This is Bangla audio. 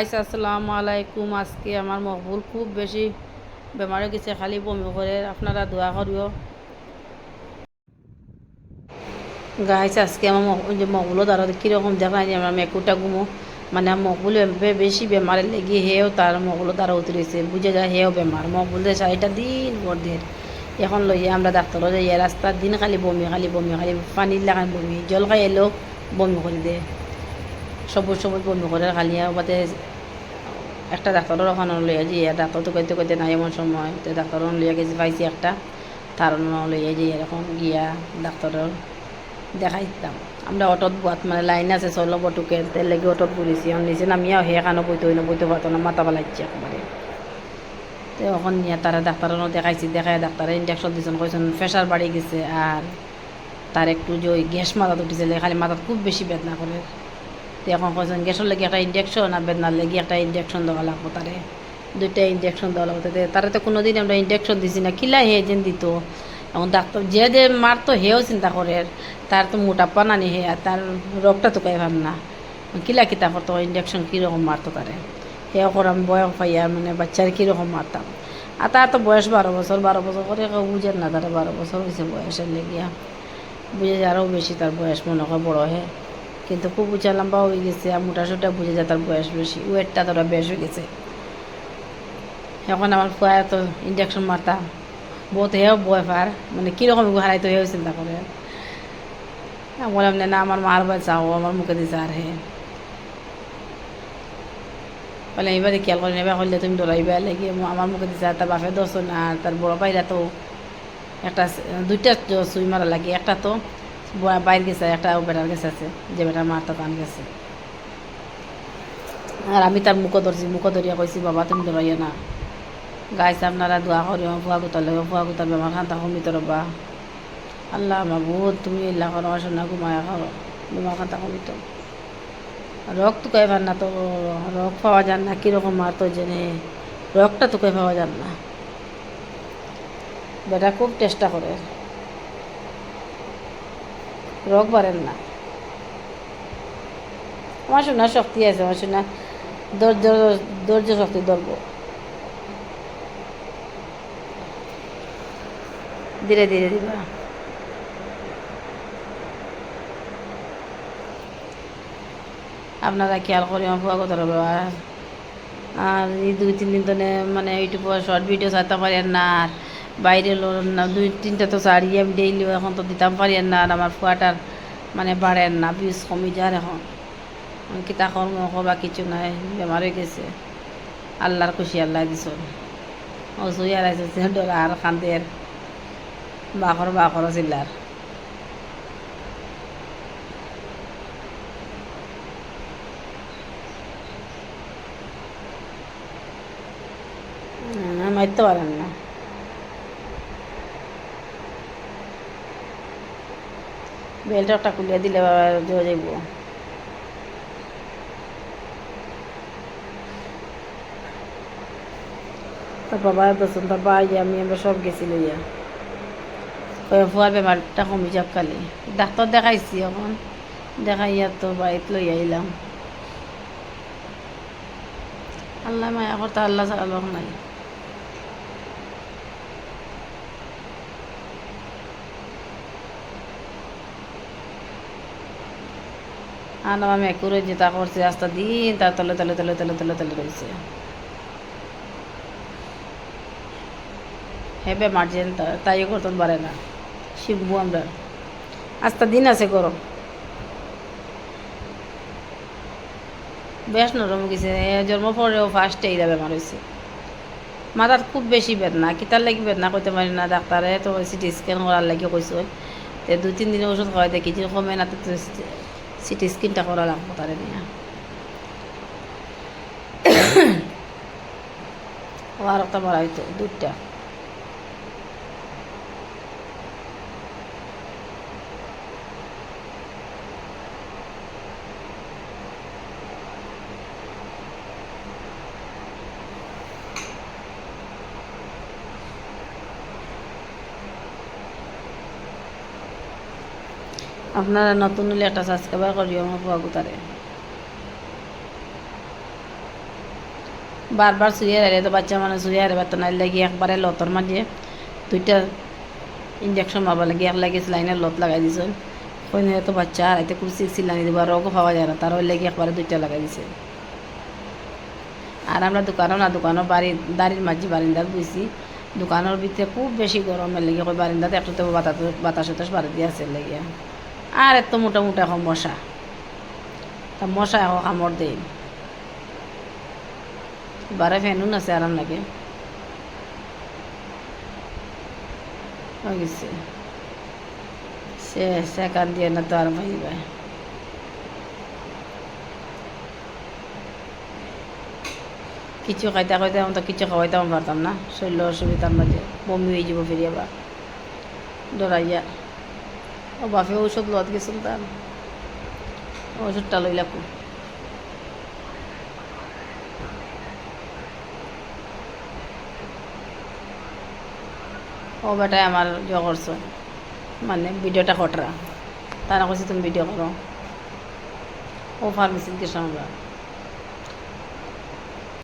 আসসালামু আলাইকুম। আজকে আমার মকবুল খুব বেশি বেমার হয়ে গেছে, খালি বমি করে। আপনারা দোয়া করিও গাইছে। আজকে আমার যে মকবুলও তারা কীরকম দেখায় যে আমার মেকুটা ঘুমো, মানে মকবুল বেশি বেমারের লেগে হেও তার মকবুলও তারা উতরেছে, বুঝে যায় হেও বেমার। মকবুলদের 4টা দিন পর দিন এখন লইয়া আমরা ডাক্তারও যাই, রাস্তার দিন খালি বমি খালি বমি খালি পানির লাগান বমি, জল খাই এলেও বমি করে দেয়, সবুজ সবুজ বমি করে খালি। বাদে একটা ডাক্তারের ওখানে লইয়া যে ডাক্তার তো কইতে কইতে নাই এমন সময়, তো ডাক্তার লইয়া গেছি, পাইছি একটা তার লইয়া যে এরকম গিয়া ডাক্তারের দেখাইতাম। আমরা অটোত বোয়াত মানে লাইন আছে চলো বটুকে তেল লেগে অটোত বলেছি, নিচে নামিয়া হে কানো বইতে হই না, বইতে পারতো না, মাথা পালাইছে একবারে। তো এখন নিয়ে তারা ডাক্তারের দেখাইছি, দেখায় ডাক্তারে ইঞ্জেকশন দিয়েছেন, কইছেন প্রেশার বাড়ি গেছে, আর তার একটু যে ওই গ্যাস মাথা উঠেছে, খালি মাথা খুব বেশি বেদনা করে। তো এখন কইছেন গ্যাসের লেগে একটা ইঞ্জেকশন আর বেদনার লেগে একটা ইঞ্জেকশন দেওয়া লাগবো, তারে 2টা ইঞ্জেকশন দেওয়া লাগতো। তারা তো কোনো দিন আমরা ইঞ্জেকশন দিছি না, কিলা হে যেন দিত। এখন ডাক্তার যে যে মারতো হেও চিন্তা করে, তার তো মোটাপ্পা নানি হে, আর তার রোগটা তো কই ভাব না, কিলা কিতা করতো ইঞ্জেকশন কীরকম মারতো তারে, হেও করে আমি বয়স পাইয়া মানে বাচ্চার কীরকম মারতাম। আর তার তো বয়স 12 বছর, 12 বছর করে কেউ বুঝেন না, তারা 12 বছর হয়েছে বয়সের লেগিয়া, বুঝে যে আরও বেশি তার বয়স মনে করে বড় হে, কিন্তু খুব উঁচা লম্বা হয়ে গেছে, আর মোটা সোটা বুঝে যায় তার বয়স বেশি, ওয়েটটা তোরা বেশ হয়ে গেছে। এখন আমার ফুয়া তো ইঞ্জেকশন মারতাম বহুত, হেও বয় পার মানে কীরকম হারাইতো হেও চিন্তা করে। বললাম না আমার মার বাচ্চাও আমার মুখে দিছে, আর হে বলে এবারে খেয়াল করে নেবে, করলে তুমি ডরাইবা লেগে আমার মুখে দিছে। আর তার বাপে দোষ না, আর তার বড় ভাইরা তো একটা 2টা সুই মারা লাগে, একটা তো বাইর গেছে, একটা বেটার গেছে আছে, যে বেটার মারটা টান গেছে। আর আমি তার মুখ ধরছি, মুখ ধরিয়া কইছি বাবা তুমি ডরাইয়া না, গাইছে আপনারা দোয়া করিও ফুয়া গুতার লেগে, ফুয়া গুতার বেমার খান্তা কমিত রবা। আল্লাহ মাবুদ তুমি ইল্লা করো, আসনা ঘুমায়া করো, বেমার খান্তা কমিত। রোগ তো কইবার না, তো রোগ পাওয়া যান না, কীরকম মার তো জেনে রোগটা তো কই পাওয়া যান না। বেটা খুব চেষ্টা করে, রোগ বাড়েন না। আমার শোনা শক্তি আছে, আমার শোনা ধৈর্য, ধৈর্য শক্তি ধরব, ধীরে ধীরে দিবা। আপনারা খেয়াল করি আমার ফুয়া কথা রবে। আর এই 2-3 দিন ধরে মানে ইউটিউবে শর্ট ভিডিও ছাড়তে পারি না, আর বাইরে না 2-3টা তো ছাড়িয়ে আমি ডেইলি এখন তো দিতাম পারি না। আর আমার ফুয়াটার মানে বাড়েন না, বিষ কমি যার এখন কিতা কর্ম করবা কিছু নাই, বেমার হয়ে গেছে। আল্লাহর খুশি আল্লাহ দিছ, ও সুই আর আছে ডোলা আর খান্দের বাখর বাখর চিল্লার। মারতে পারেন না, বেলটা একটা খুলিয়ে দিলে বাবা জয় যাইব। তার বাবা দোষণ, তার বাই আমি আমরা সব গেছি লইয়া, ফুয়ার বেমারটা কমি যাক খালি। ডাক্তার দেখাইছি, এখন দেখাইয়া তো বাড়িতে লই আইলাম। আল্লাহ মায়া করতে, আল্লাহ ছাড়া লোক নাই। আর আমার মেকুরে যেটা করছে রাস্তা দিন তার তলে তলে তলে তলে তলে তলে রয়েছে, হেবে মার্জেন তাইও করতে পারে না, শিখবো আমরা। আস্তা দিন আছে গরম, বেশ নরম গেছে, জন্ম পরেও ফার্স্টে এইরা বেমার হয়েছে। মাথার খুব বেশি বেদনা, কিতার লাগি বেদনা কইতে পারি না, ডাক্তারে তো সিটি স্ক্যান করার লাগে কইছে। তো 2-3 দিনের ওষুধ খাওয়াই দেখি যে কমে না, তো সিটি স্ক্যানটা করা লাগবো তারে নিয়ে। আর একটা বাড়াইতো 2টা। আপনারা নতুন হলে একটা সাবস্ক্রাইবার করিও আমার ফুয়া গুতারে। বারবার শুয়ে রাখলে তো বাচ্চা মানে শুয়ে রাখবে তো নাইলে গিয়ে একবারে লতর মাঝে দুইটা ইঞ্জেকশন মারবার লাগে এক লাগে লাইনের লত লাগাই দিছেন ওখানে তো বাচ্চা আর এতে কুরসি সিলানি দিব রোগও পাওয়া যায় না তার ওই লেগে একবারে দুইটা লাগাই দিছে আর আমরা দোকানও না দোকানও দাঁড়ির মাঝে বারিন্দাত বইছি দোকানের ভিতরে খুব বেশি গরমের লেগে ওই বারিন্দাতে একটু বাতাস উতাস বাড়ি দিয়ে আছে লেগে আর এত মোটা মোটা এখন মশা তা মশা এখন কামড় দেয় বারে ফ্যানুন আছে আরাম লাগে হয়ে গেছে সে কান দিয়ে না তো আর ভাইবা কিছু খাইতে খাইতে আমি তো কিছু খাওয়াইতেও পারতাম না শরীর অসুবিধার মাঝে বমি হয়ে যাব ফিরে আবার ডরাইয়া ও বাপে ঔষধ লত গেছিল তার ওষুধটা লইলা খুব ও বেটাই আমার ইয়ে করছো মানে ভিডিওটা কটরা তারা কইছে তুমি ভিডিও করো ও ফার্মেসিতে গেছো আমরা